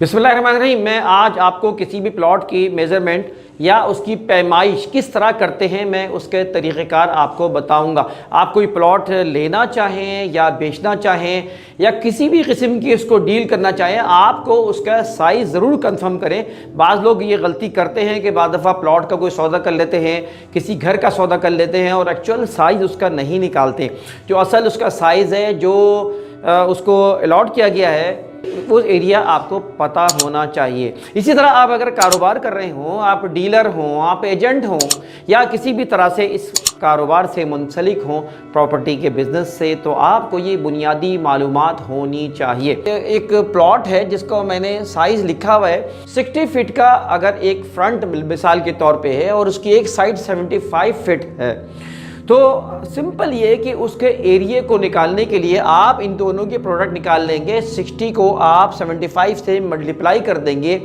बिस्मिल्लाहिर्रहमानिर्रहीम। मैं आज आपको किसी भी प्लॉट की मेज़रमेंट या उसकी पैमाइश किस तरह करते हैं मैं उसके तरीक़ेकार आपको बताऊंगा। आप कोई प्लॉट लेना चाहें या बेचना चाहें या किसी भी किस्म की उसको डील करना चाहें, आपको उसका साइज़ ज़रूर कंफर्म करें। बाज़ लोग ये गलती करते हैं कि बाद दफ़ा प्लॉट का कोई सौदा कर लेते हैं, किसी घर का सौदा कर लेते हैं और एक्चुअल साइज़ उसका नहीं निकालते। जो असल उसका साइज़ है, जो उसको अलॉट किया गया है, वो एरिया आपको पता होना चाहिए। इसी तरह आप अगर कारोबार कर रहे हों, आप डीलर हों, आप एजेंट हों या किसी भी तरह से इस कारोबार से मुंसलिक हों, प्रॉपर्टी के बिज़नेस से, तो आपको ये बुनियादी मालूमात होनी चाहिए। एक प्लॉट है जिसको मैंने साइज़ लिखा हुआ है 60 फीट का। अगर एक फ्रंट मिसाल के तौर पे है और उसकी एक साइड 75 फीट है, तो सिंपल ये है कि उसके एरिए को निकालने के लिए आप इन दोनों के प्रोडक्ट निकाल लेंगे। 60 को आप 75 से मल्टीप्लाई कर देंगे,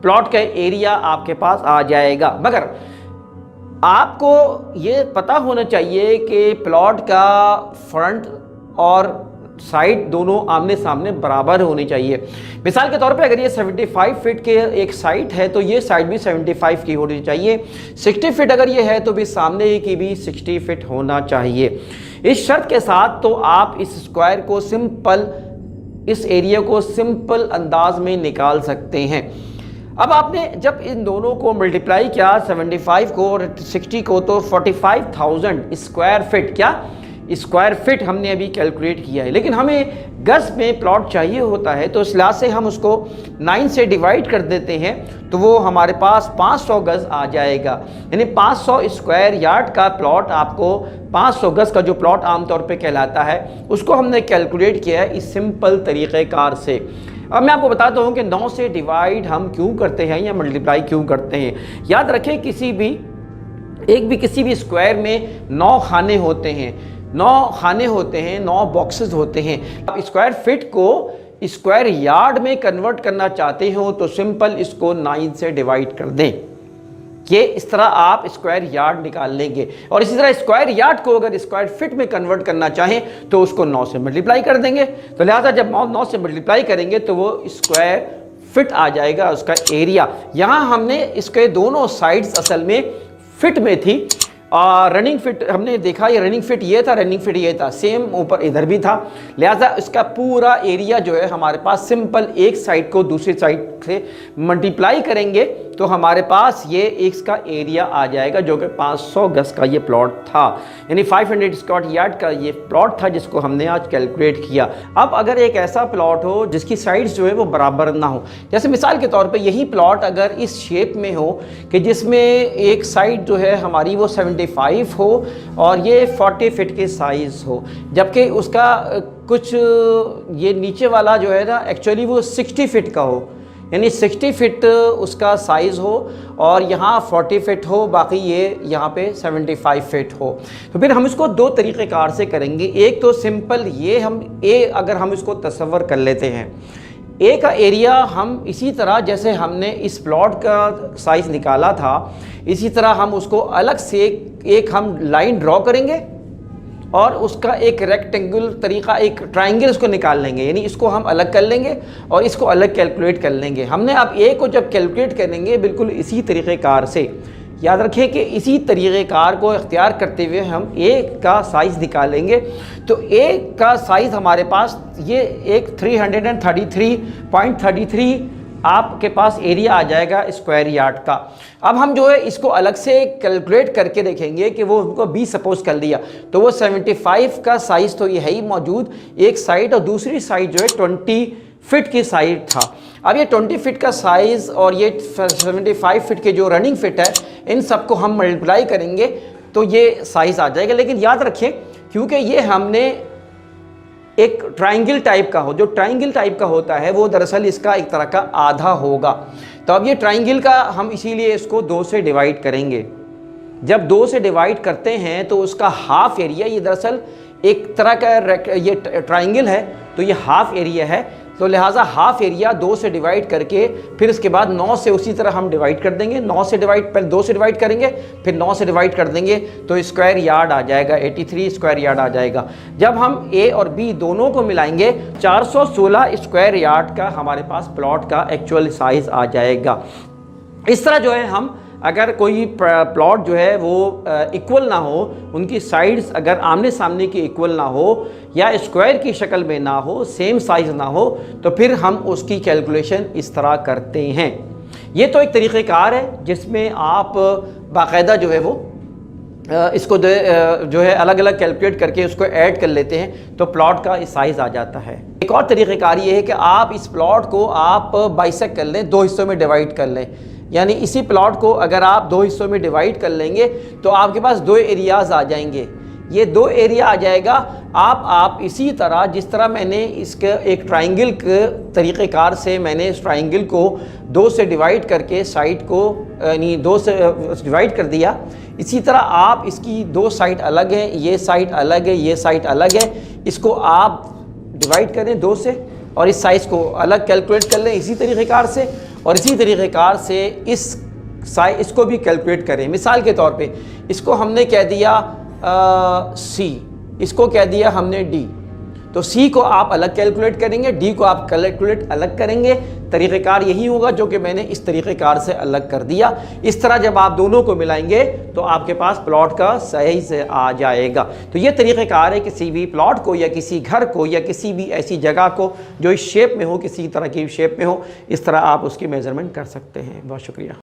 प्लॉट का एरिया आपके पास आ जाएगा। मगर आपको ये पता होना चाहिए कि प्लॉट का फ्रंट और साइड दोनों आमने सामने बराबर होनी चाहिए। मिसाल के तौर पे अगर ये 75 फीट के एक साइड है तो ये साइड भी 75 की होनी चाहिए। 60 फीट अगर ये है तो भी सामने की भी 60 फीट होना चाहिए। इस शर्त के साथ तो आप इस स्क्वायर को सिंपल, इस एरिया को सिंपल अंदाज में निकाल सकते हैं। अब आपने जब इन दोनों को मल्टीप्लाई किया, 75 को और 60 को, तो 45,000 स्क्वायर फीट, क्या स्क्वायर फिट हमने अभी कैलकुलेट किया है। लेकिन हमें गज में प्लॉट चाहिए होता है, तो इस लिहाज से हम उसको 9 से डिवाइड कर देते हैं, तो वो हमारे पास 500 गज आ जाएगा। यानी 500 स्क्वायर यार्ड का प्लॉट आपको, 500 गज का जो प्लॉट आमतौर पे कहलाता है, उसको हमने कैलकुलेट किया है इस सिंपल तरीक़ेकार से। अब मैं आपको बताता हूँ कि 9 से डिवाइड हम क्यों करते हैं या मल्टीप्लाई क्यों करते हैं। याद रखें, किसी भी स्क्वायर में 9 खाने होते हैं, 9 खाने होते हैं, 9 बॉक्सेस होते हैं। आप स्क्वायर फिट को स्क्वायर यार्ड में कन्वर्ट करना चाहते हो तो सिंपल इसको 9 से डिवाइड कर दें। ये इस तरह आप स्क्वायर यार्ड निकाल लेंगे। और इसी तरह स्क्वायर यार्ड को अगर स्क्वायर फिट में कन्वर्ट करना चाहें तो उसको 9 से मल्टीप्लाई कर देंगे। तो लिहाजा जब 9 से मल्टीप्लाई करेंगे तो वो स्क्वायर फिट आ जाएगा उसका एरिया। यहाँ हमने इसके दोनों साइड्स असल में फिट में थी। रनिंग फिट हमने देखा, ये रनिंग फिट ये था, रनिंग फिट ये था, सेम ऊपर इधर भी था। लिहाजा इसका पूरा एरिया जो है हमारे पास, सिंपल एक साइड को दूसरी साइड से मल्टीप्लाई करेंगे तो हमारे पास ये इसका एरिया आ जाएगा, जो कि 500 गज का ये प्लॉट था। यानी 500 स्क्वायर यार्ड का ये प्लॉट था जिसको हमने आज कैलकुलेट किया। अब अगर एक ऐसा प्लॉट हो जिसकी साइड्स जो है वो बराबर ना हो, जैसे मिसाल के तौर पे यही प्लॉट अगर इस शेप में हो कि जिसमें एक साइड जो है हमारी वो 75 हो और ये 40 फीट की साइज़ हो, जबकि उसका कुछ ये नीचे वाला जो है ना एक्चुअली वो 60 फीट का हो, यानी 60 फीट उसका साइज़ हो और यहाँ 40 फीट हो, बाकी ये यहाँ पे 75 फीट हो। तो फिर हम इसको दो तरीक़ेकार से करेंगे। एक तो सिंपल ये, अगर हम इसको तसव्वुर कर लेते हैं, ए का एरिया हम इसी तरह जैसे हमने इस प्लॉट का साइज़ निकाला था, इसी तरह हम उसको अलग से एक हम लाइन ड्रॉ करेंगे और उसका एक रेक्टेंगुलर तरीका, एक ट्रायंगल उसको निकाल लेंगे। यानी इसको हम अलग कर लेंगे और इसको अलग कैलकुलेट कर लेंगे। हमने अब ए को जब कैलकुलेट करेंगे बिल्कुल इसी तरीक़ेकार से, याद रखें कि इसी तरीक़ेकार को इख्तियार करते हुए हम ए का साइज़ निकालेंगे। तो ए का साइज़ हमारे पास ये एक 333.33 आपके पास एरिया आ जाएगा स्क्वायर यार्ड का। अब हम जो है इसको अलग से कैलकुलेट करके देखेंगे कि वो उनको 20 सपोज कर दिया तो वो 75 का साइज़ तो ये है ही मौजूद एक साइड, और दूसरी साइड जो है 20 फीट की साइड था। अब ये 20 फीट का साइज़ और ये 75 फीट के जो रनिंग फिट है, इन सबको हम मल्टीप्लाई करेंगे तो ये साइज़ आ जाएगा। लेकिन याद रखें, क्योंकि ये हमने एक ट्रायंगल टाइप का हो, जो ट्रायंगल टाइप का होता है वो दरअसल इसका एक तरह का आधा होगा। तो अब ये ट्रायंगल का हम इसीलिए इसको 2 से डिवाइड करेंगे। जब 2 से डिवाइड करते हैं तो उसका हाफ एरिया, ये दरअसल एक तरह का ये ट्रायंगल है तो ये हाफ एरिया है, तो लिहाजा हाफ एरिया 2 से डिवाइड करके फिर इसके बाद 9 से उसी तरह हम डिवाइड कर देंगे। 9 से डिवाइड, पहले 2 से डिवाइड करेंगे फिर 9 से डिवाइड कर देंगे तो स्क्वायर यार्ड आ जाएगा, 83 स्क्वायर यार्ड आ जाएगा। जब हम ए और बी दोनों को मिलाएंगे 416 स्क्वायर यार्ड का हमारे पास प्लॉट का एक्चुअल साइज आ जाएगा। इस तरह जो है हम अगर कोई प्लॉट जो है वो इक्वल ना हो, उनकी साइड्स अगर आमने सामने की इक्वल ना हो या स्क्वायर की शक्ल में ना हो, सेम साइज़ ना हो, तो फिर हम उसकी कैलकुलेशन इस तरह करते हैं। ये तो एक तरीक़ेकार है जिसमें आप बाकायदा जो है वो इसको जो है अलग अलग कैलकुलेट करके उसको ऐड कर लेते हैं तो प्लॉट का साइज़ आ जाता है। एक और तरीक़ेकार ये है कि आप इस प्लॉट को आप बाइसेक्ट कर लें, 2 हिस्सों में डिवाइड कर लें। यानी इसी प्लॉट को अगर आप 2 हिस्सों में डिवाइड कर लेंगे तो आपके पास 2 एरियाज़ आ जाएंगे। ये 2 एरिया आ जाएगा। आप इसी तरह जिस तरह मैंने इसके एक ट्राइंगल के तरीक़ेकार से मैंने इस ट्राइंगल को 2 से डिवाइड करके साइड को यानी 2 से डिवाइड कर दिया, इसी तरह आप इसकी 2 साइड अलग है, ये साइड अलग है, ये साइड अलग है, इसको आप डिवाइड करें 2 से और इस साइज़ को अलग कैलकुलेट कर लें इसी तरीक़ेकार से, और इसी तरीक़ेकार से इसको भी कैलकुलेट करें। मिसाल के तौर पे इसको हमने कह दिया सी, इसको कह दिया हमने डी, तो सी को आप अलग कैलकुलेट करेंगे, डी को आप कैलकुलेट अलग करेंगे। तरीक़ेकार यही होगा जो कि मैंने इस तरीक़ेकार से अलग कर दिया। इस तरह जब आप दोनों को मिलाएंगे तो आपके पास प्लॉट का साइज आ जाएगा। तो ये तरीक़ेकार है किसी भी प्लॉट को या किसी घर को या किसी भी ऐसी जगह को जो इस शेप में हो, किसी तरह की शेप में हो, इस तरह आप उसकी मेज़रमेंट कर सकते हैं। बहुत शुक्रिया।